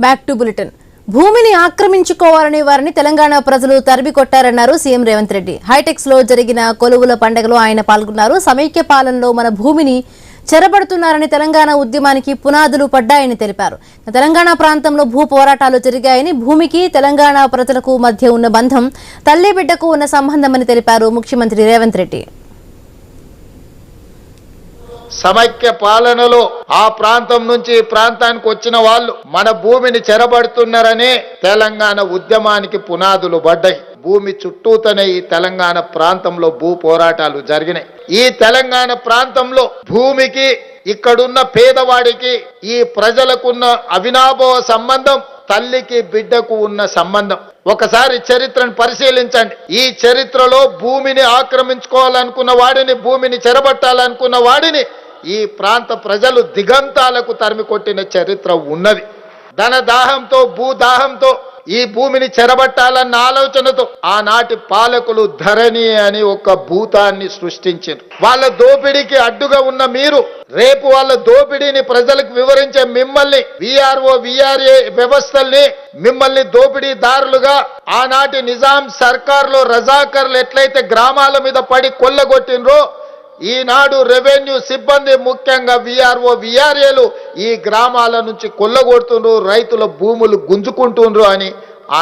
Back to bulletin. భూమిని ఆక్రమించుకోవాలని వారిని తెలంగాణ ప్రజలు తరిమి కొట్టారన్నారు సీఎం రేవంత్ రెడ్డి. హైటెక్స్ లో జరిగిన కొలువుల పండుగలో ఆయన పాల్గొన్నారు. సమైక్య పాలనలో మన భూమిని చెరబడుతున్నారని తెలంగాణ ఉద్యమానికి పునాదులు పడ్డాయని తెలిపారు. తెలంగాణ ప్రాంతంలో భూ పోరాటాలు జరిగాయని, భూమికి తెలంగాణ ప్రజలకు మధ్య ఉన్న బంధం తల్లి బిడ్డకు ఉన్న సంబంధమని తెలిపారు ముఖ్యమంత్రి రేవంత్ రెడ్డి. సమైక్య పాలనలో ఆ ప్రాంతం నుంచి ఈ ప్రాంతానికి వచ్చిన వాళ్ళు మన భూమిని చెరబడుతున్నారనే తెలంగాణ ఉద్యమానికి పునాదులు పడ్డాయి. భూమి చుట్టూతనే ఈ తెలంగాణ ప్రాంతంలో భూ పోరాటాలు జరిగినాయి. ఈ తెలంగాణ ప్రాంతంలో భూమికి, ఇక్కడున్న పేదవాడికి, ఈ ప్రజలకున్న అవినాభావ సంబంధం తల్లికి బిడ్డకు ఉన్న సంబంధం. ఒకసారి చరిత్రను పరిశీలించండి. ఈ చరిత్రలో భూమిని ఆక్రమించుకోవాలనుకున్న వాడిని, భూమిని చెరబట్టాలనుకున్న వాడిని ఈ ప్రాంత ప్రజలు దిగంతాలకు తరిమి కొట్టిన చరిత్ర ఉన్నది. ధనదాహంతో, భూదాహంతో ఈ భూమిని చెరబట్టాలన్న ఆలోచనతో ఆనాటి పాలకులు ధరణి అని ఒక భూతాన్ని సృష్టించారు. వాళ్ళ దోపిడీకి అడ్డుగా ఉన్న మీరు రేపు వాళ్ళ దోపిడీని ప్రజలకు వివరించే మిమ్మల్ని, విఆర్ఓ విఆర్ఏ వ్యవస్థల్ని, మిమ్మల్ని దోపిడీదారులుగా ఆనాటి నిజాం సర్కార్లో రజాకర్లు ఎట్లయితే గ్రామాల మీద పడి కొల్లగొట్టినరో, ఈనాడు రెవెన్యూ సిబ్బంది, ముఖ్యంగా విఆర్ఓ విఆర్ఏలు ఈ గ్రామాల నుంచి కొల్లగొడుతుండ్రు, రైతుల భూములు గుంజుకుంటుండ్రు అని